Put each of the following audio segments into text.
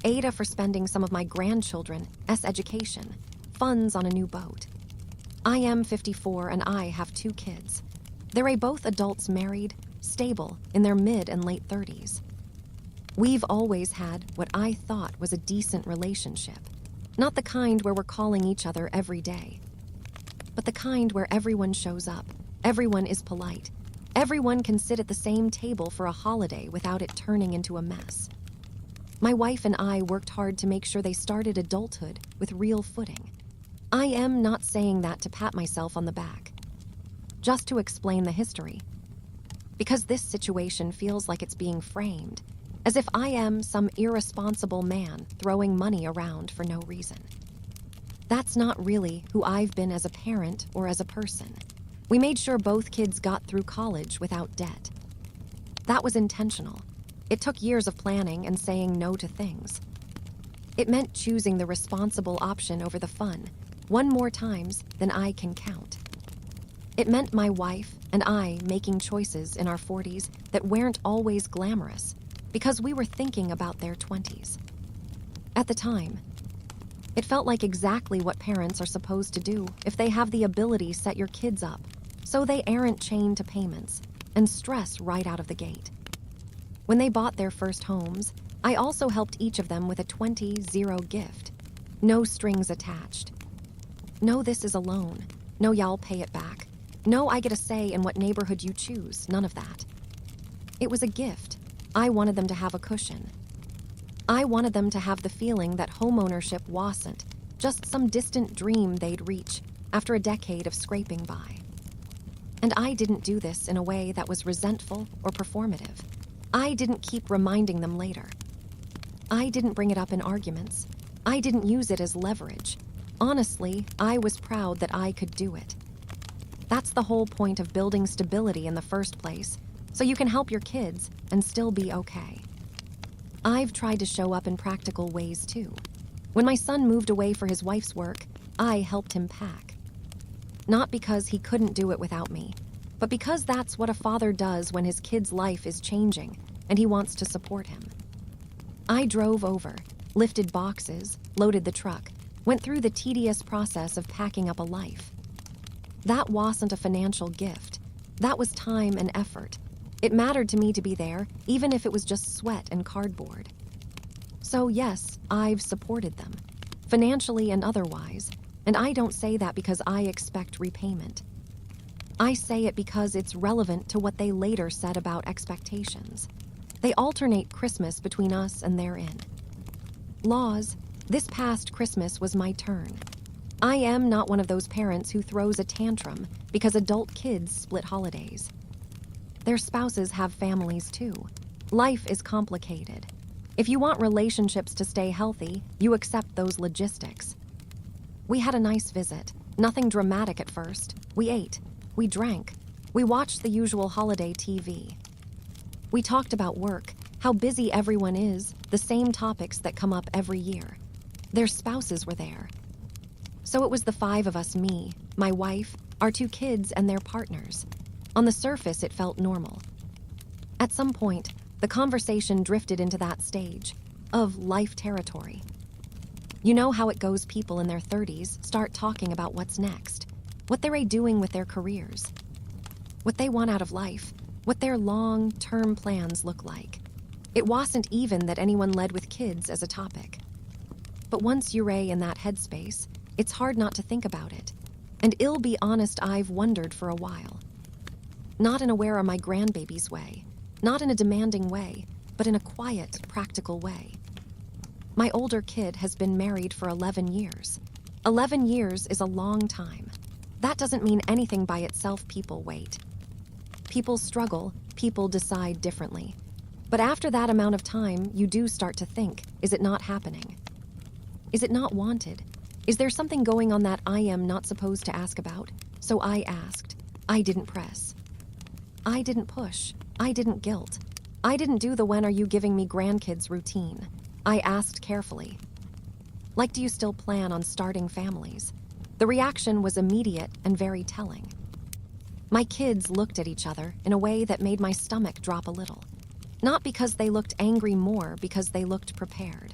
AITA for spending some of my grandchildren's education, funds on a new boat. I am 54 and I have 2 kids. They're both adults married, stable, in their mid and late 30s. We've always had what I thought was a decent relationship. Not the kind where we're calling each other every day, but the kind where everyone shows up, everyone is polite, everyone can sit at the same table for a holiday without it turning into a mess. My wife and I worked hard to make sure they started adulthood with real footing. I am not saying that to pat myself on the back, just to explain the history. Because this situation feels like it's being framed, as if I am some irresponsible man throwing money around for no reason. That's not really who I've been as a parent or as a person. We made sure both kids got through college without debt. That was intentional. It took years of planning and saying no to things. It meant choosing the responsible option over the fun, one more times than I can count. It meant my wife and I making choices in our 40s that weren't always glamorous, because we were thinking about their 20s. At the time, it felt like exactly what parents are supposed to do if they have the ability to set your kids up so they aren't chained to payments and stress right out of the gate. When they bought their first homes, I also helped each of them with a 20-0 gift. No strings attached. No, this is a loan. No, y'all pay it back. No, I get a say in what neighborhood you choose. None of that. It was a gift. I wanted them to have a cushion. I wanted them to have the feeling that homeownership wasn't just some distant dream they'd reach after a decade of scraping by. And I didn't do this in a way that was resentful or performative. I didn't keep reminding them later. I didn't bring it up in arguments. I didn't use it as leverage. Honestly, I was proud that I could do it. That's the whole point of building stability in the first place, so you can help your kids and still be okay. I've tried to show up in practical ways too. When my son moved away for his wife's work, I helped him pack. Not because he couldn't do it without me, but because that's what a father does when his kid's life is changing and he wants to support him. I drove over, lifted boxes, loaded the truck, went through the tedious process of packing up a life. That wasn't a financial gift. That was time and effort. It mattered to me to be there, even if it was just sweat and cardboard. So yes, I've supported them, financially and otherwise, and I don't say that because I expect repayment. I say it because it's relevant to what they later said about expectations. They alternate Christmas between us and therein. Laws, this past Christmas was my turn. I am not one of those parents who throws a tantrum because adult kids split holidays. Their spouses have families too. Life is complicated. If you want relationships to stay healthy, you accept those logistics. We had a nice visit. Nothing dramatic at first. We ate. We drank. We watched the usual holiday TV. We talked about work, how busy everyone is, the same topics that come up every year. Their spouses were there. So it was the 5 of us, me, my wife, our 2 kids, and their partners. On the surface, it felt normal. At some point, the conversation drifted into that stage of life territory. You know how it goes, people in their 30s start talking about what's next, what they're doing with their careers, what they want out of life, what their long-term plans look like. It wasn't even that anyone led with kids as a topic. But once you're in that headspace, it's hard not to think about it. And I'll be honest, I've wondered for a while. Not in a where are my grandbabies way, not in a demanding way, but in a quiet, practical way. My older kid has been married for 11 years. 11 years is a long time. That doesn't mean anything by itself. People wait. People struggle, people decide differently. But after that amount of time, you do start to think, is it not happening? Is it not wanted? Is there something going on that I am not supposed to ask about? So I asked. I didn't press. I didn't push. I didn't guilt. I didn't do the when are you giving me grandkids routine. I asked carefully. Like, do you still plan on starting families? The reaction was immediate and very telling. My kids looked at each other in a way that made my stomach drop a little. Not because they looked angry, more because they looked prepared.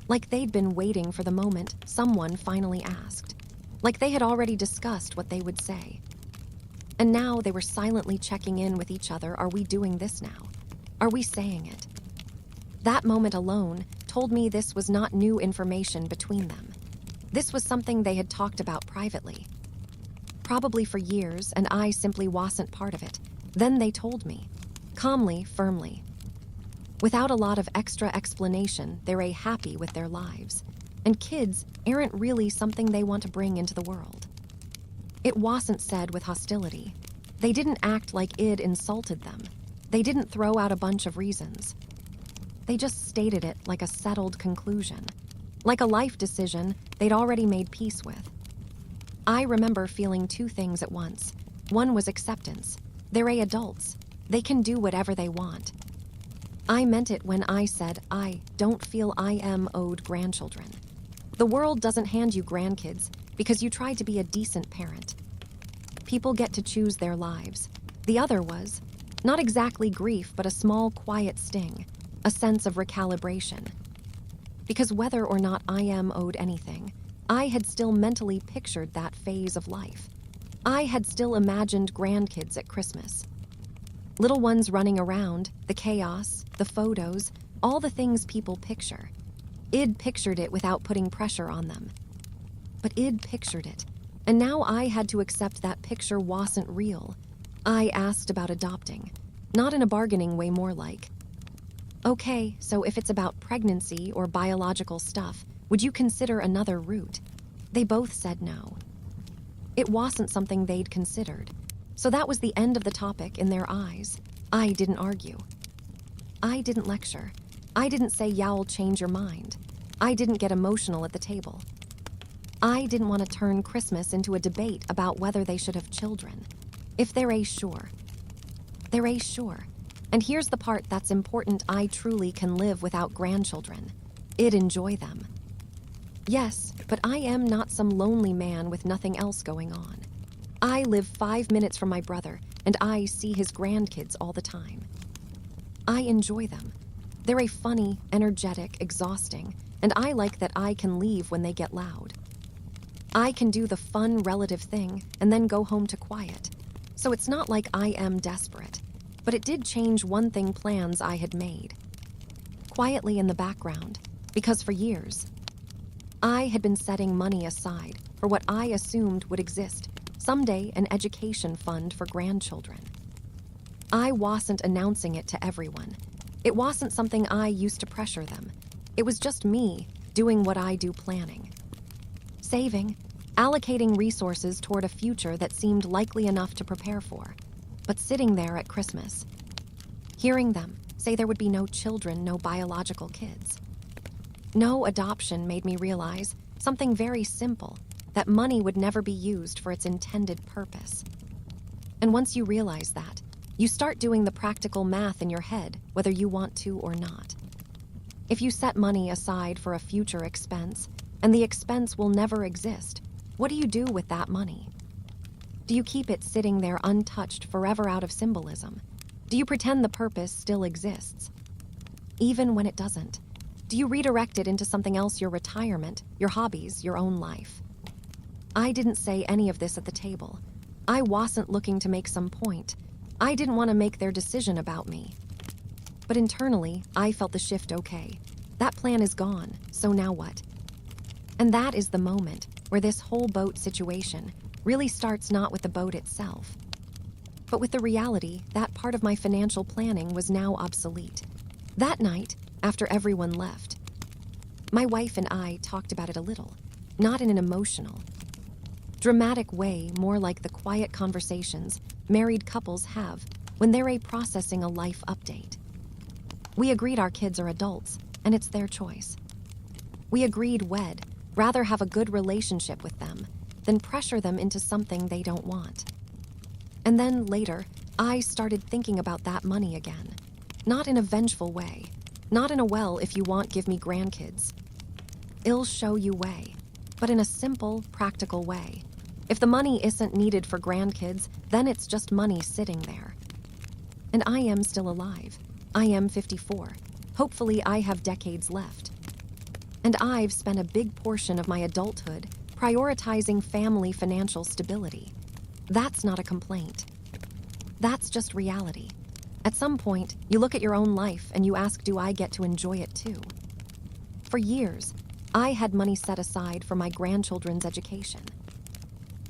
Like they'd been waiting for the moment someone finally asked. Like they had already discussed what they would say. And now they were silently checking in with each other. Are we doing this now? Are we saying it? That moment alone told me this was not new information between them. This was something they had talked about privately. Probably for years, and I simply wasn't part of it. Then they told me. Calmly, firmly. Without a lot of extra explanation, they're happy with their lives. And kids aren't really something they want to bring into the world. It wasn't said with hostility. They didn't act like it insulted them. They didn't throw out a bunch of reasons. They just stated it like a settled conclusion. Like a life decision they'd already made peace with. I remember feeling two things at once. One was acceptance. They're adults. They can do whatever they want. I meant it when I said I don't feel I am owed grandchildren. The world doesn't hand you grandkids because you tried to be a decent parent. People get to choose their lives. The other was, not exactly grief, but a small, quiet sting, a sense of recalibration. Because whether or not I am owed anything, I had still mentally pictured that phase of life. I had still imagined grandkids at Christmas. Little ones running around, the chaos, the photos, all the things people picture. Id pictured it without putting pressure on them. But Id pictured it, and now I had to accept that picture wasn't real. I asked about adopting, not in a bargaining way, more like, okay, so if it's about pregnancy or biological stuff, would you consider another route? They both said no. It wasn't something they'd considered, so that was the end of the topic in their eyes. I didn't argue. I didn't lecture. I didn't say, yeah, I'll change your mind. I didn't get emotional at the table. I didn't want to turn Christmas into a debate about whether they should have children. If they're sure. They're sure. And here's the part that's important: I truly can live without grandchildren. I'd enjoy them. Yes, but I am not some lonely man with nothing else going on. I live 5 minutes from my brother, and I see his grandkids all the time. I enjoy them. They're funny, energetic, exhausting, and I like that I can leave when they get loud. I can do the fun relative thing and then go home to quiet. So it's not like I am desperate, but it did change one thing: plans I had made. Quietly in the background, because for years, I had been setting money aside for what I assumed would exist someday, an education fund for grandchildren. I wasn't announcing it to everyone. It wasn't something I used to pressure them. It was just me doing what I do: planning. Saving, allocating resources toward a future that seemed likely enough to prepare for. But sitting there at Christmas, hearing them say there would be no children, no biological kids, no adoption, made me realize something very simple: that money would never be used for its intended purpose. And once you realize that, you start doing the practical math in your head, whether you want to or not. If you set money aside for a future expense, and the expense will never exist, what do you do with that money? Do you keep it sitting there untouched forever out of symbolism? Do you pretend the purpose still exists? Even when it doesn't? Do you redirect it into something else: your retirement, your hobbies, your own life? I didn't say any of this at the table. I wasn't looking to make some point. I didn't want to make their decision about me. But internally, I felt the shift. Okay, that plan is gone, so now what? And that is the moment where this whole boat situation really starts, not with the boat itself, but with the reality that part of my financial planning was now obsolete. That night, after everyone left, my wife and I talked about it a little, not in an emotional, dramatic way, more like the quiet conversations married couples have when they're processing a life update. We agreed our kids are adults, and it's their choice. We agreed we'd rather have a good relationship with them than pressure them into something they don't want. And then later, I started thinking about that money again. Not in a vengeful way. Not in a, well, if you want, give me grandkids. I'll show you way. But in a simple, practical way. If the money isn't needed for grandkids, then it's just money sitting there. And I am still alive. I am 54. Hopefully I have decades left. And I've spent a big portion of my adulthood prioritizing family financial stability. That's not a complaint. That's just reality. At some point, you look at your own life and you ask, do I get to enjoy it too? For years, I had money set aside for my grandchildren's education.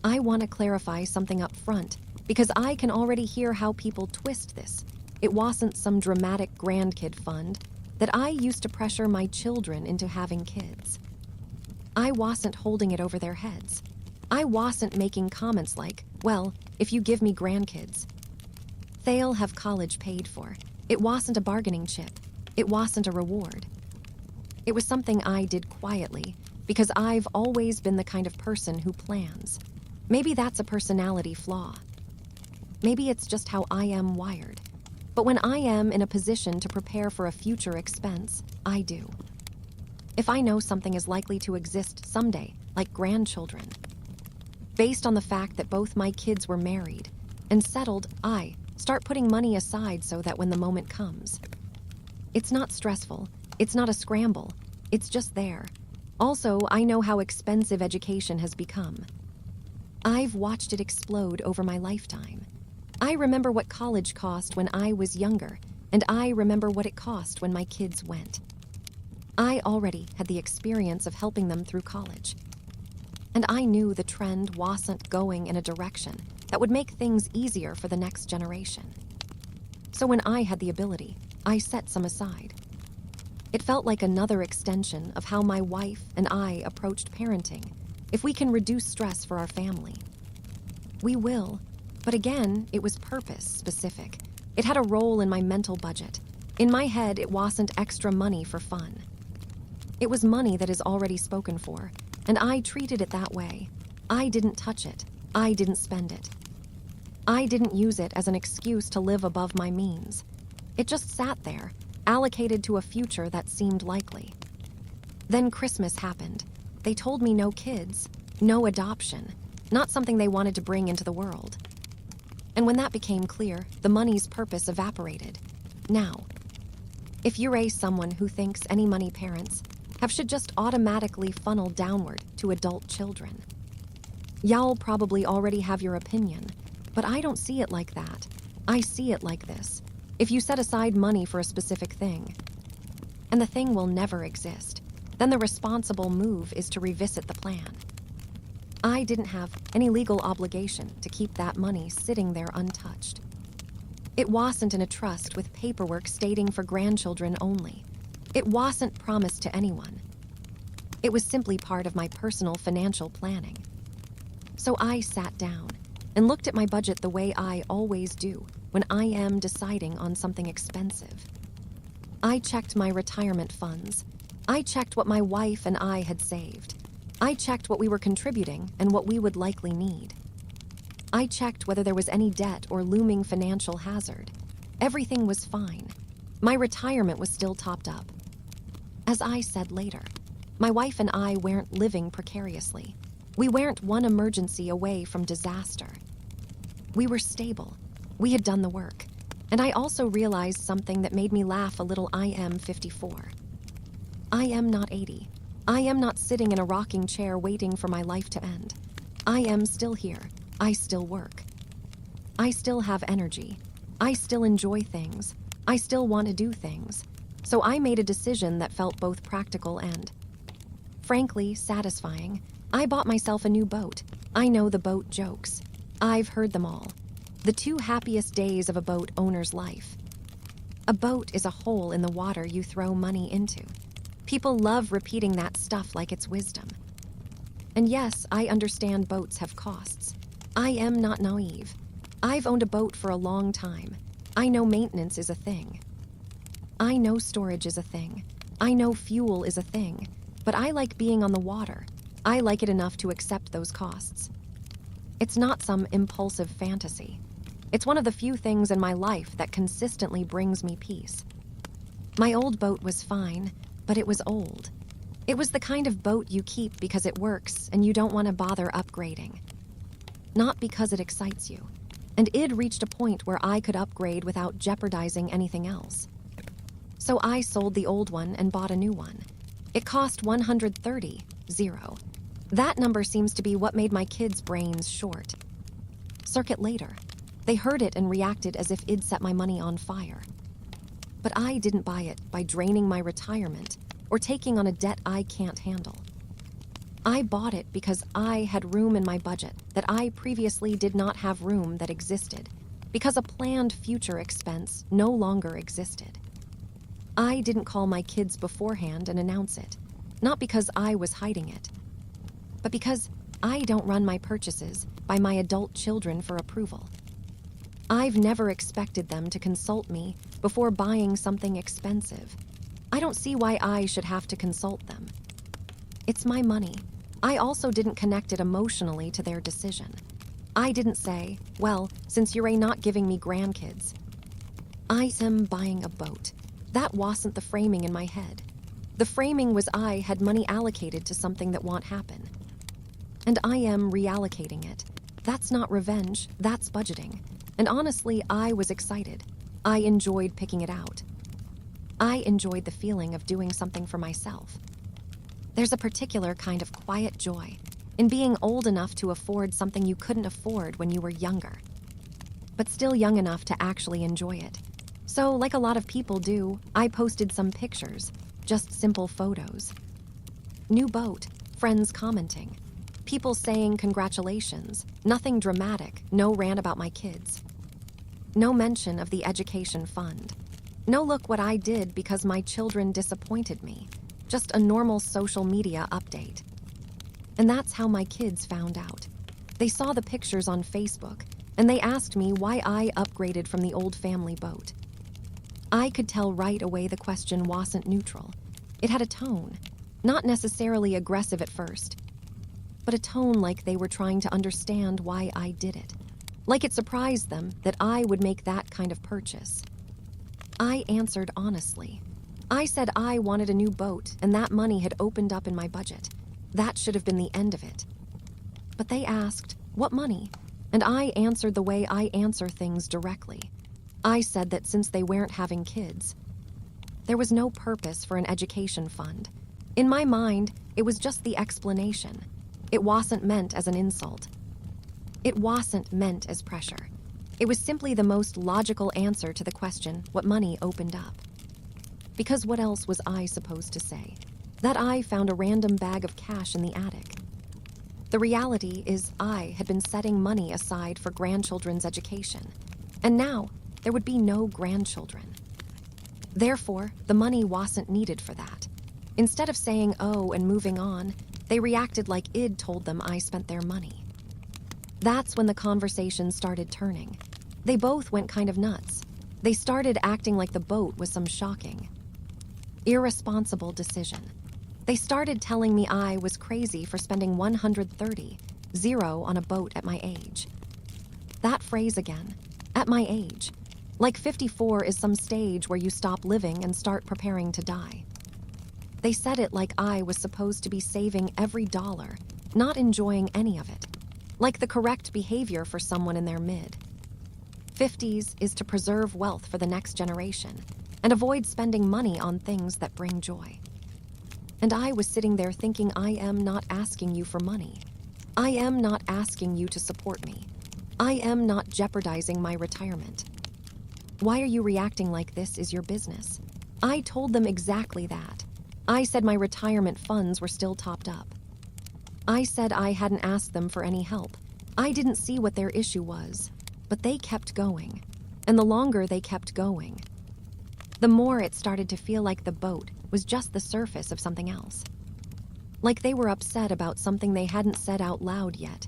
I want to clarify something up front because I can already hear how people twist this. It wasn't some dramatic grandkid fund that I used to pressure my children into having kids. I wasn't holding it over their heads. I wasn't making comments like, well, if you give me grandkids, they'll have college paid for. It wasn't a bargaining chip. It wasn't a reward. It was something I did quietly because I've always been the kind of person who plans. Maybe that's a personality flaw. Maybe it's just how I am wired. But when I am in a position to prepare for a future expense, I do. If I know something is likely to exist someday, like grandchildren, based on the fact that both my kids were married and settled, I start putting money aside so that when the moment comes, it's not stressful. It's not a scramble. It's just there. Also, I know how expensive education has become. I've watched it explode over my lifetime. I remember what college cost when I was younger, and I remember what it cost when my kids went. I already had the experience of helping them through college. And I knew the trend wasn't going in a direction that would make things easier for the next generation. So when I had the ability, I set some aside. It felt like another extension of how my wife and I approached parenting. If we can reduce stress for our family, we will. But again, it was purpose-specific. It had a role in my mental budget. In my head, it wasn't extra money for fun. It was money that is already spoken for, and I treated it that way. I didn't touch it. I didn't spend it. I didn't use it as an excuse to live above my means. It just sat there, allocated to a future that seemed likely. Then Christmas happened. They told me no kids, no adoption, not something they wanted to bring into the world. And when that became clear, the money's purpose evaporated. Now, if you raise someone who thinks any money parents have should just automatically funnel downward to adult children, y'all probably already have your opinion, but I don't see it like that. I see it like this. If you set aside money for a specific thing, and the thing will never exist, then the responsible move is to revisit the plan. I didn't have any legal obligation to keep that money sitting there untouched. It wasn't in a trust with paperwork stating for grandchildren only. It wasn't promised to anyone. It was simply part of my personal financial planning. So I sat down and looked at my budget the way I always do when I am deciding on something expensive. I checked my retirement funds. I checked what my wife and I had saved. I checked what we were contributing and what we would likely need. I checked whether there was any debt or looming financial hazard. Everything was fine. My retirement was still topped up. As I said later, my wife and I weren't living precariously. We weren't one emergency away from disaster. We were stable. We had done the work. And I also realized something that made me laugh a little. I am 54. I am not 80. I am not sitting in a rocking chair waiting for my life to end. I am still here. I still work. I still have energy. I still enjoy things. I still want to do things. So I made a decision that felt both practical and, frankly, satisfying. I bought myself a new boat. I know the boat jokes. I've heard them all. The 2 happiest days of a boat owner's life. A boat is a hole in the water you throw money into. People love repeating that stuff like it's wisdom. And yes, I understand boats have costs. I am not naive. I've owned a boat for a long time. I know maintenance is a thing. I know storage is a thing. I know fuel is a thing. But I like being on the water. I like it enough to accept those costs. It's not some impulsive fantasy. It's one of the few things in my life that consistently brings me peace. My old boat was fine, but it was old. It was the kind of boat you keep because it works and you don't want to bother upgrading. Not because it excites you. And it reached a point where I could upgrade without jeopardizing anything else. So I sold the old one and bought a new one. It cost 130, zero. That number seems to be what made my kids' brains short. Circuit later. They heard it and reacted as if it'd set my money on fire. But I didn't buy it by draining my retirement or taking on a debt I can't handle. I bought it because I had room in my budget that I previously did not have room that existed, because a planned future expense no longer existed. I didn't call my kids beforehand and announce it, not because I was hiding it, but because I don't run my purchases by my adult children for approval. I've never expected them to consult me before buying something expensive. I don't see why I should have to consult them. It's my money. I also didn't connect it emotionally to their decision. I didn't say, well, since you're not giving me grandkids. I am buying a boat. That wasn't the framing in my head. The framing was I had money allocated to something that won't happen. And I am reallocating it. That's not revenge, that's budgeting. And honestly, I was excited. I enjoyed picking it out. I enjoyed the feeling of doing something for myself. There's a particular kind of quiet joy in being old enough to afford something you couldn't afford when you were younger, but still young enough to actually enjoy it. So, like a lot of people do, I posted some pictures, just simple photos. New boat, friends commenting, people saying congratulations, nothing dramatic, no rant about my kids. No mention of the education fund. No look what I did because my children disappointed me. Just a normal social media update. And that's how my kids found out. They saw the pictures on Facebook, and they asked me why I upgraded from the old family boat. I could tell right away the question wasn't neutral. It had a tone, not necessarily aggressive at first, but a tone like they were trying to understand why I did it. Like it surprised them that I would make that kind of purchase. I answered honestly. I said I wanted a new boat, and that money had opened up in my budget. That should have been the end of it. But they asked, what money? And I answered the way I answer things directly. I said that since they weren't having kids, there was no purpose for an education fund. In my mind, it was just the explanation. It wasn't meant as an insult. It wasn't meant as pressure. It was simply the most logical answer to the question, what money opened up. Because what else was I supposed to say? That I found a random bag of cash in the attic. The reality is I had been setting money aside for grandchildren's education, and now there would be no grandchildren. Therefore, the money wasn't needed for that. Instead of saying oh and moving on, they reacted like I'd told them I spent their money. That's when the conversation started turning. They both went kind of nuts. They started acting like the boat was some shocking, irresponsible decision. They started telling me I was crazy for spending 130, zero on a boat at my age. That phrase again, at my age. Like 54 is some stage where you stop living and start preparing to die. They said it like I was supposed to be saving every dollar, not enjoying any of it. Like the correct behavior for someone in their mid-50s is to preserve wealth for the next generation and avoid spending money on things that bring joy. And I was sitting there thinking I am not asking you for money. I am not asking you to support me. I am not jeopardizing my retirement. Why are you reacting like this is your business? I told them exactly that. I said my retirement funds were still topped up. I said I hadn't asked them for any help. I didn't see what their issue was, but they kept going. And the longer they kept going, the more it started to feel like the boat was just the surface of something else. Like they were upset about something they hadn't said out loud yet,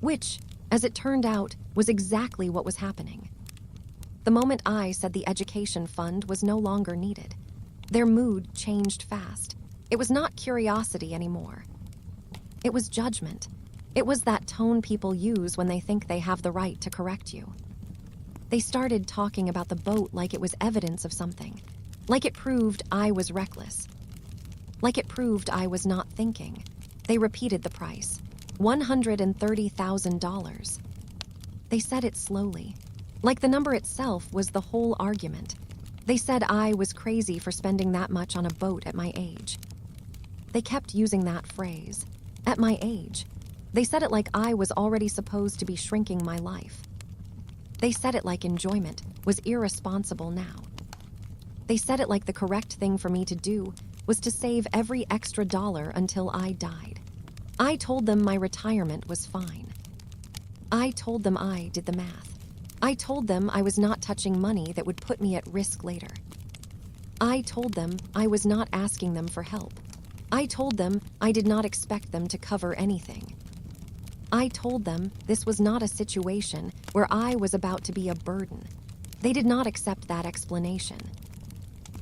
which, as it turned out, was exactly what was happening. The moment I said the education fund was no longer needed, their mood changed fast. It was not curiosity anymore. It was judgment. It was that tone people use when they think they have the right to correct you. They started talking about the boat like it was evidence of something, like it proved I was reckless, like it proved I was not thinking. They repeated the price, $130,000. They said it slowly, like the number itself was the whole argument. They said I was crazy for spending that much on a boat at my age. They kept using that phrase. At my age. They said it like I was already supposed to be shrinking my life. They said it like enjoyment was irresponsible now. They said it like the correct thing for me to do was to save every extra dollar until I died. I told them my retirement was fine. I told them I did the math. I told them I was not touching money that would put me at risk later. I told them I was not asking them for help. I told them I did not expect them to cover anything. I told them this was not a situation where I was about to be a burden. They did not accept that explanation.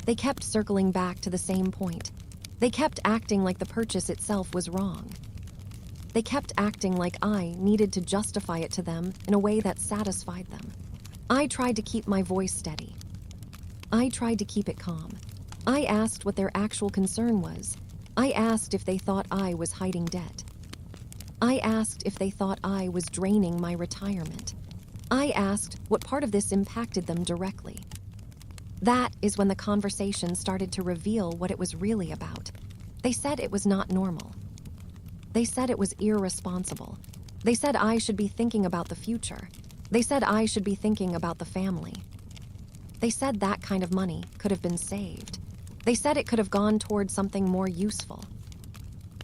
They kept circling back to the same point. They kept acting like the purchase itself was wrong. They kept acting like I needed to justify it to them in a way that satisfied them. I tried to keep my voice steady. I tried to keep it calm. I asked what their actual concern was. I asked if they thought I was hiding debt. I asked if they thought I was draining my retirement. I asked what part of this impacted them directly. That is when the conversation started to reveal what it was really about. They said it was not normal. They said it was irresponsible. They said I should be thinking about the future. They said I should be thinking about the family. They said that kind of money could have been saved. They said it could have gone towards something more useful.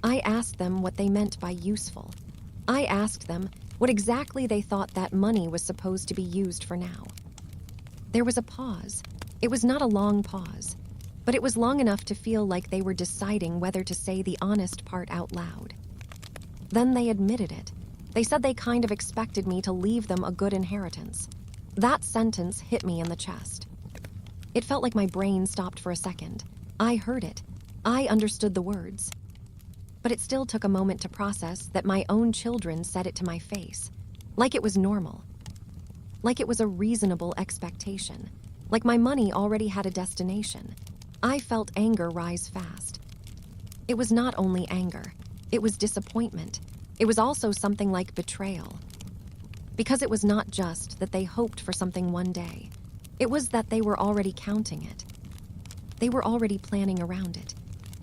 I asked them what they meant by useful. I asked them what exactly they thought that money was supposed to be used for now. There was a pause. It was not a long pause, but it was long enough to feel like they were deciding whether to say the honest part out loud. Then they admitted it. They said they kind of expected me to leave them a good inheritance. That sentence hit me in the chest. It felt like my brain stopped for a second. I heard it. I understood the words. But it still took a moment to process that my own children said it to my face. Like it was normal. Like it was a reasonable expectation. Like my money already had a destination. I felt anger rise fast. It was not only anger. It was disappointment. It was also something like betrayal. Because it was not just that they hoped for something one day. It was that they were already counting it. They were already planning around it.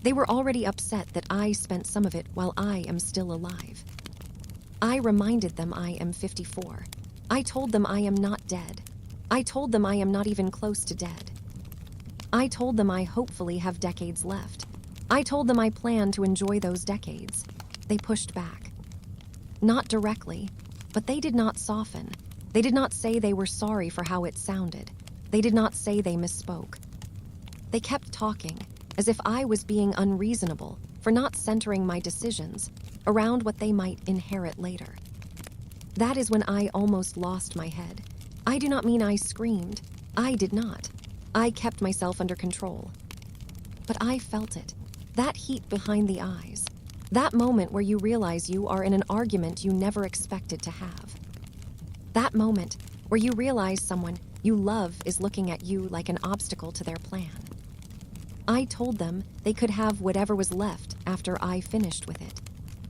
They were already upset that I spent some of it while I am still alive. I reminded them I am 54. I told them I am not dead. I told them I am not even close to dead. I told them I hopefully have decades left. I told them I plan to enjoy those decades. They pushed back. Not directly, but they did not soften. They did not say they were sorry for how it sounded. They did not say they misspoke. They kept talking, as if I was being unreasonable for not centering my decisions around what they might inherit later. That is when I almost lost my head. I do not mean I screamed. I did not. I kept myself under control. But I felt it. That heat behind the eyes. That moment where you realize you are in an argument you never expected to have. That moment where you realize someone you love is looking at you like an obstacle to their plan. I told them they could have whatever was left after I finished with it.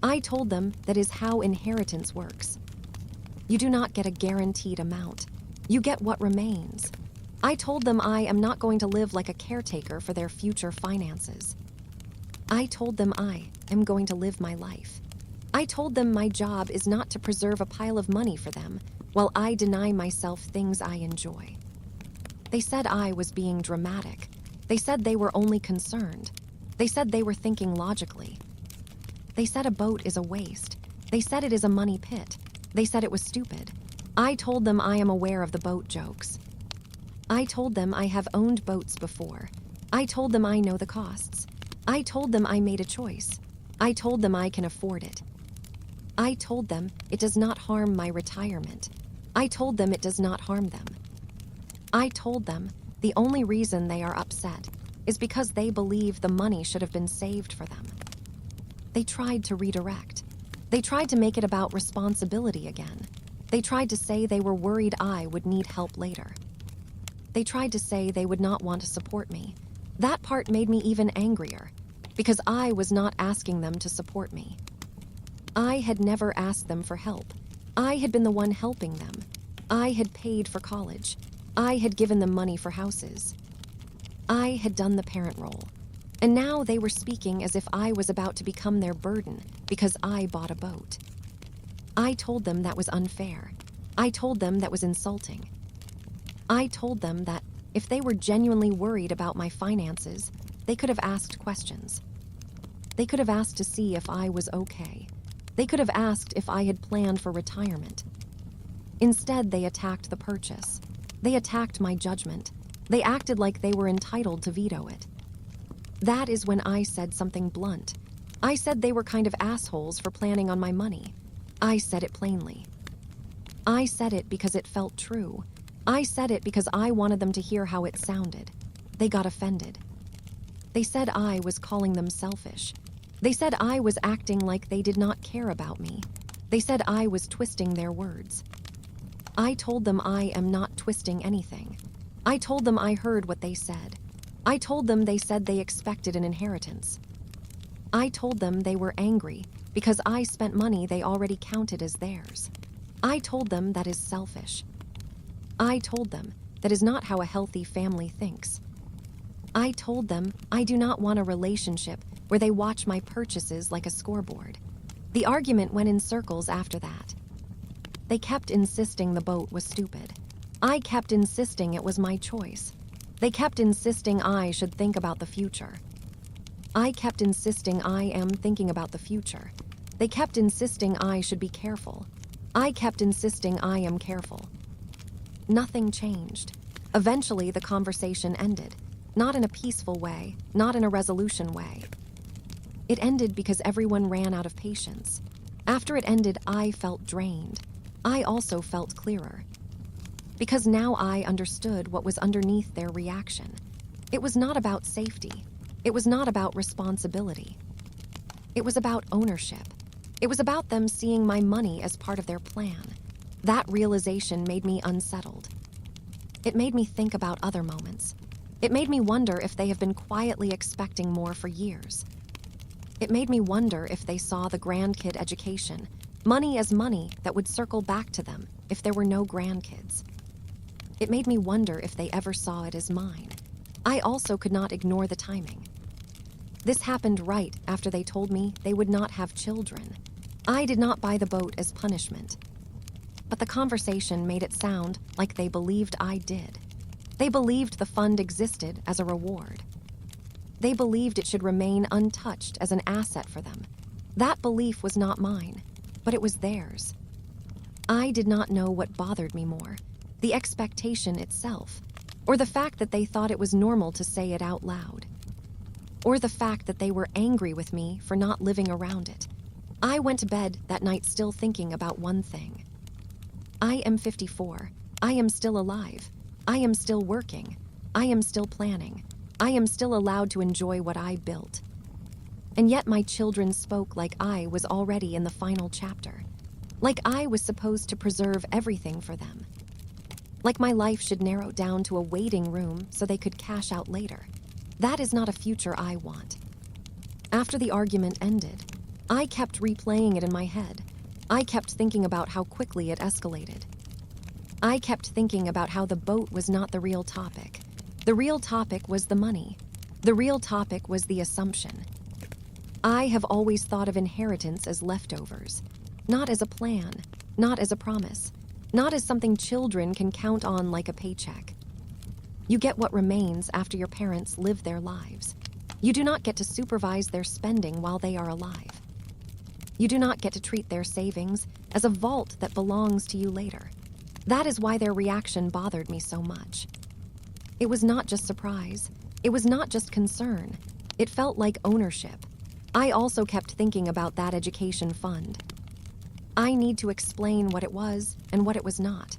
I told them that is how inheritance works. You do not get a guaranteed amount. You get what remains. I told them I am not going to live like a caretaker for their future finances. I told them I am going to live my life. I told them my job is not to preserve a pile of money for them while I deny myself things I enjoy. They said I was being dramatic. They said they were only concerned. They said they were thinking logically. They said a boat is a waste. They said it is a money pit. They said it was stupid. I told them I am aware of the boat jokes. I told them I have owned boats before. I told them I know the costs. I told them I made a choice. I told them I can afford it. I told them it does not harm my retirement. I told them it does not harm them. I told them the only reason they are upset is because they believe the money should have been saved for them. They tried to redirect. They tried to make it about responsibility again. They tried to say they were worried I would need help later. They tried to say they would not want to support me. That part made me even angrier, because I was not asking them to support me. I had never asked them for help. I had been the one helping them. I had paid for college. I had given them money for houses. I had done the parent role. And now they were speaking as if I was about to become their burden because I bought a boat. I told them that was unfair. I told them that was insulting. I told them that if they were genuinely worried about my finances, they could have asked questions. They could have asked to see if I was okay. They could have asked if I had planned for retirement. Instead, they attacked the purchase. They attacked my judgment. They acted like they were entitled to veto it. That is when I said something blunt. I said they were kind of assholes for planning on my money. I said it plainly. I said it because it felt true. I said it because I wanted them to hear how it sounded. They got offended. They said I was calling them selfish. They said I was acting like they did not care about me. They said I was twisting their words. I told them I am not twisting anything. I told them I heard what they said. I told them they said they expected an inheritance. I told them they were angry because I spent money they already counted as theirs. I told them that is selfish. I told them that is not how a healthy family thinks. I told them I do not want a relationship where they watch my purchases like a scoreboard. The argument went in circles after that. They kept insisting the boat was stupid. I kept insisting it was my choice. They kept insisting I should think about the future. I kept insisting I am thinking about the future. They kept insisting I should be careful. I kept insisting I am careful. Nothing changed. Eventually, the conversation ended. Not in a peaceful way, not in a resolution way. It ended because everyone ran out of patience. After it ended, I felt drained. I also felt clearer. Because now I understood what was underneath their reaction. It was not about safety. It was not about responsibility. It was about ownership. It was about them seeing my money as part of their plan. That realization made me unsettled. It made me think about other moments. It made me wonder if they have been quietly expecting more for years. It made me wonder if they saw the grandkid education, money as money that would circle back to them if there were no grandkids. It made me wonder if they ever saw it as mine. I also could not ignore the timing. This happened right after they told me they would not have children. I did not buy the boat as punishment. But the conversation made it sound like they believed I did. They believed the fund existed as a reward. They believed it should remain untouched as an asset for them. That belief was not mine, but it was theirs. I did not know what bothered me more, the expectation itself, or the fact that they thought it was normal to say it out loud, or the fact that they were angry with me for not living around it. I went to bed that night still thinking about one thing. I am 54. I am still alive. I am still working. I am still planning. I am still allowed to enjoy what I built. And yet my children spoke like I was already in the final chapter. Like I was supposed to preserve everything for them. Like my life should narrow down to a waiting room so they could cash out later. That is not a future I want. After the argument ended, I kept replaying it in my head. I kept thinking about how quickly it escalated. I kept thinking about how the boat was not the real topic. The real topic was the money. The real topic was the assumption. I have always thought of inheritance as leftovers, not as a plan, not as a promise, not as something children can count on like a paycheck. You get what remains after your parents live their lives. You do not get to supervise their spending while they are alive. You do not get to treat their savings as a vault that belongs to you later. That is why their reaction bothered me so much. It was not just surprise. It was not just concern. It felt like ownership. I also kept thinking about that education fund. I need to explain what it was and what it was not.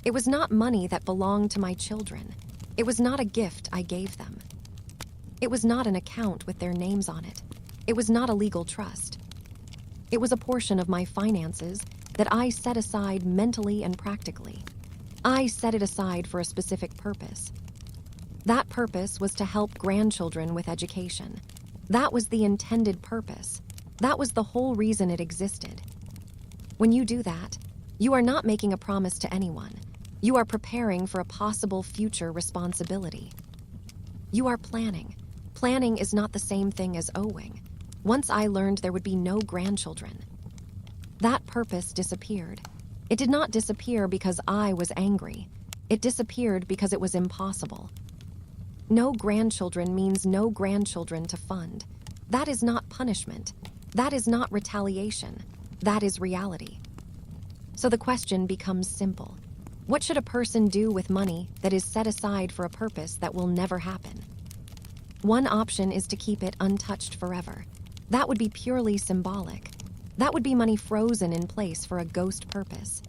It was not money that belonged to my children. It was not a gift I gave them. It was not an account with their names on it. It was not a legal trust. It was a portion of my finances that I set aside mentally and practically. I set it aside for a specific purpose. That purpose was to help grandchildren with education. That was the intended purpose. That was the whole reason it existed. When you do that, you are not making a promise to anyone. You are preparing for a possible future responsibility. You are planning. Planning is not the same thing as owing. Once I learned there would be no grandchildren. That purpose disappeared. It did not disappear because I was angry. It disappeared because it was impossible. No grandchildren means no grandchildren to fund. That is not punishment. That is not retaliation. That is reality. So the question becomes simple. What should a person do with money that is set aside for a purpose that will never happen? One option is to keep it untouched forever. That would be purely symbolic. That would be money frozen in place for a ghost purpose.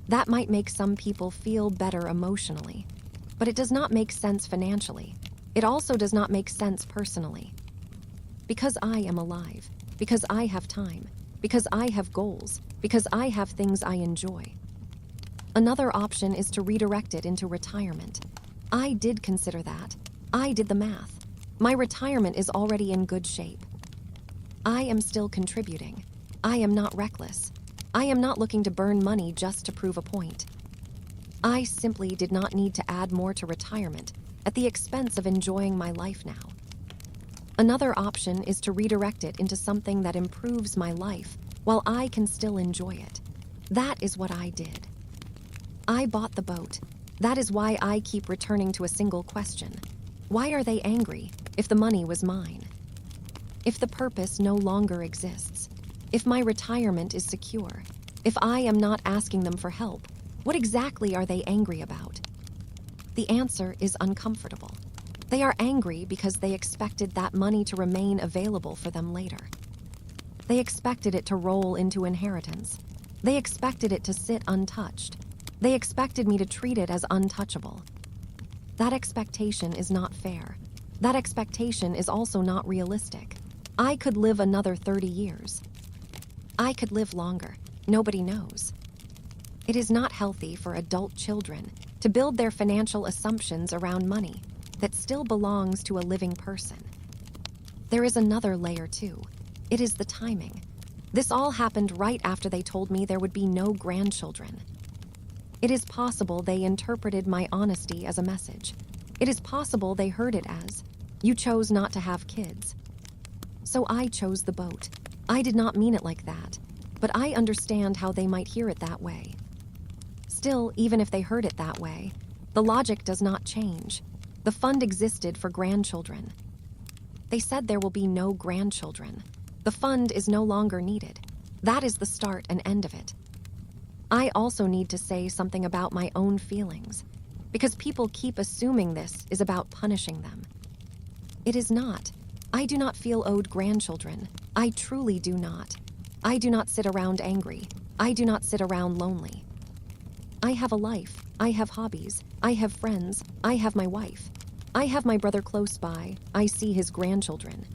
That might make some people feel better emotionally, but it does not make sense financially. It also does not make sense personally. Because I am alive, because I have time, because I have goals, because I have things I enjoy. Another option is to redirect it into retirement. I did consider that. I did the math. My retirement is already in good shape. I am still contributing. I am not reckless. I am not looking to burn money just to prove a point. I simply did not need to add more to retirement at the expense of enjoying my life now. Another option is to redirect it into something that improves my life while I can still enjoy it. That is what I did. I bought the boat. That is why I keep returning to a single question. Why are they angry if the money was mine? If the purpose no longer exists, if my retirement is secure, if I am not asking them for help, what exactly are they angry about? The answer is uncomfortable. They are angry because they expected that money to remain available for them later. They expected it to roll into inheritance. They expected it to sit untouched. They expected me to treat it as untouchable. That expectation is not fair. That expectation is also not realistic. I could live another 30 years. I could live longer. Nobody knows. It is not healthy for adult children to build their financial assumptions around money that still belongs to a living person. There is another layer too. It is the timing. This all happened right after they told me there would be no grandchildren. It is possible they interpreted my honesty as a message. It is possible they heard it as, "You chose not to have kids." So I chose the boat. I did not mean it like that, but I understand how they might hear it that way. Still, even if they heard it that way, the logic does not change. The fund existed for grandchildren. They said there will be no grandchildren. The fund is no longer needed. That is the start and end of it. I also need to say something about my own feelings, because people keep assuming this is about punishing them. It is not. I do not feel owed grandchildren. I truly do not. I do not sit around angry. I do not sit around lonely. I have a life. I have hobbies. I have friends. I have my wife. I have my brother close by. I see his grandchildren.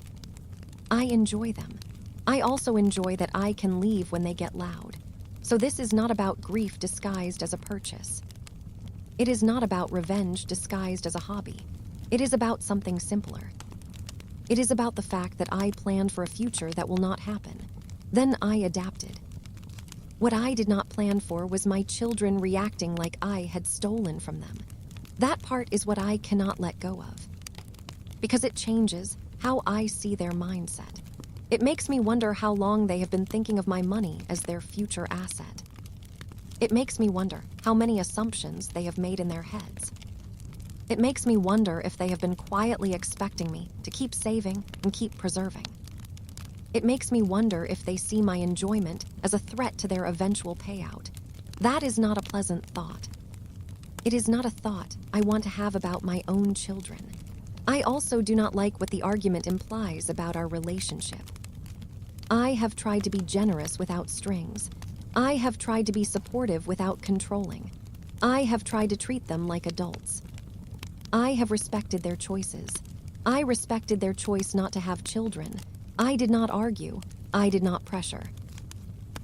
I enjoy them. I also enjoy that I can leave when they get loud. So this is not about grief disguised as a purchase. It is not about revenge disguised as a hobby. It is about something simpler. It is about the fact that I planned for a future that will not happen. Then I adapted. What I did not plan for was my children reacting like I had stolen from them. That part is what I cannot let go of. Because it changes how I see their mindset. It makes me wonder how long they have been thinking of my money as their future asset. It makes me wonder how many assumptions they have made in their heads. It makes me wonder if they have been quietly expecting me to keep saving and keep preserving. It makes me wonder if they see my enjoyment as a threat to their eventual payout. That is not a pleasant thought. It is not a thought I want to have about my own children. I also do not like what the argument implies about our relationship. I have tried to be generous without strings. I have tried to be supportive without controlling. I have tried to treat them like adults. I have respected their choices. I respected their choice not to have children. I did not argue. I did not pressure.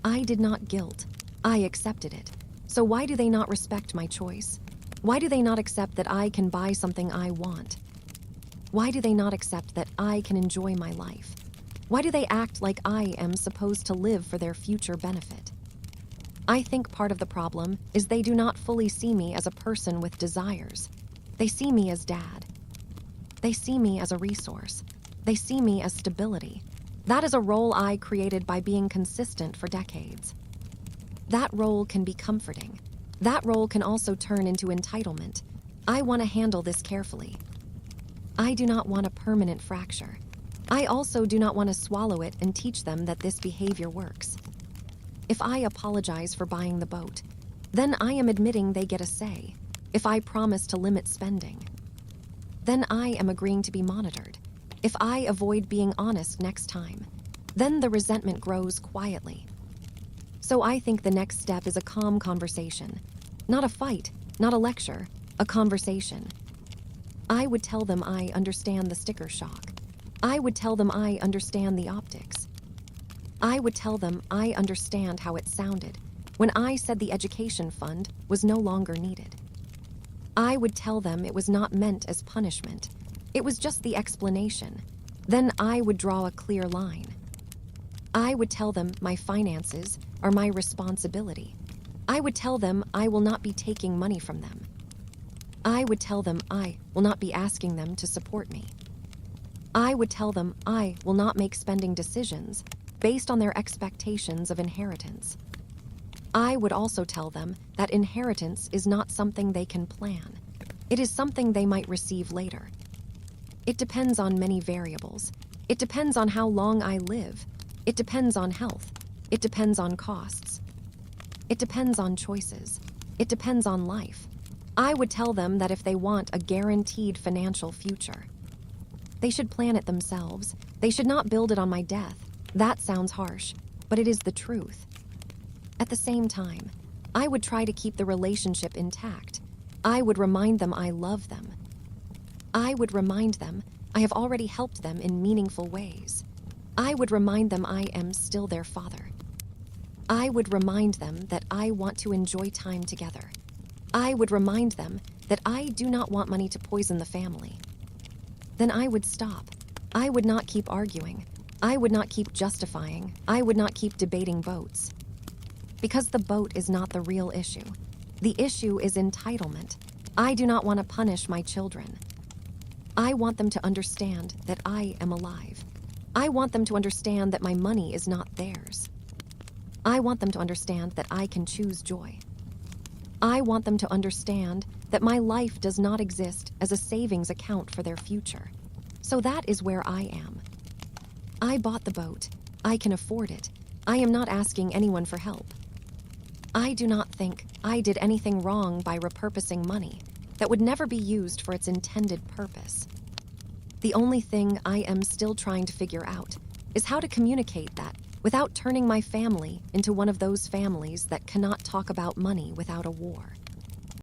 I did not guilt. I accepted it. So why do they not respect my choice? Why do they not accept that I can buy something I want? Why do they not accept that I can enjoy my life? Why do they act like I am supposed to live for their future benefit? I think part of the problem is they do not fully see me as a person with desires. They see me as dad. They see me as a resource. They see me as stability. That is a role I created by being consistent for decades. That role can be comforting. That role can also turn into entitlement. I want to handle this carefully. I do not want a permanent fracture. I also do not want to swallow it and teach them that this behavior works. If I apologize for buying the boat, then I am admitting they get a say. If I promise to limit spending, then I am agreeing to be monitored. If I avoid being honest next time, then the resentment grows quietly. So I think the next step is a calm conversation. Not a fight, not a lecture, a conversation. I would tell them I understand the sticker shock. I would tell them I understand the optics. I would tell them I understand how it sounded when I said the education fund was no longer needed. I would tell them it was not meant as punishment. It was just the explanation. Then I would draw a clear line. I would tell them my finances are my responsibility. I would tell them I will not be taking money from them. I would tell them I will not be asking them to support me. I would tell them I will not make spending decisions based on their expectations of inheritance. I would also tell them that inheritance is not something they can plan. It is something they might receive later. It depends on many variables. It depends on how long I live. It depends on health. It depends on costs. It depends on choices. It depends on life. I would tell them that if they want a guaranteed financial future, they should plan it themselves. They should not build it on my death. That sounds harsh, but it is the truth. At the same time, I would try to keep the relationship intact. I would remind them I love them. I would remind them I have already helped them in meaningful ways. I would remind them I am still their father. I would remind them that I want to enjoy time together. I would remind them that I do not want money to poison the family. Then I would stop. I would not keep arguing. I would not keep justifying. I would not keep debating boats. Because the boat is not the real issue. The issue is entitlement. I do not want to punish my children. I want them to understand that I am alive. I want them to understand that my money is not theirs. I want them to understand that I can choose joy. I want them to understand that my life does not exist as a savings account for their future. So that is where I am. I bought the boat. I can afford it. I am not asking anyone for help. I do not think I did anything wrong by repurposing money that would never be used for its intended purpose. The only thing I am still trying to figure out is how to communicate that without turning my family into one of those families that cannot talk about money without a war.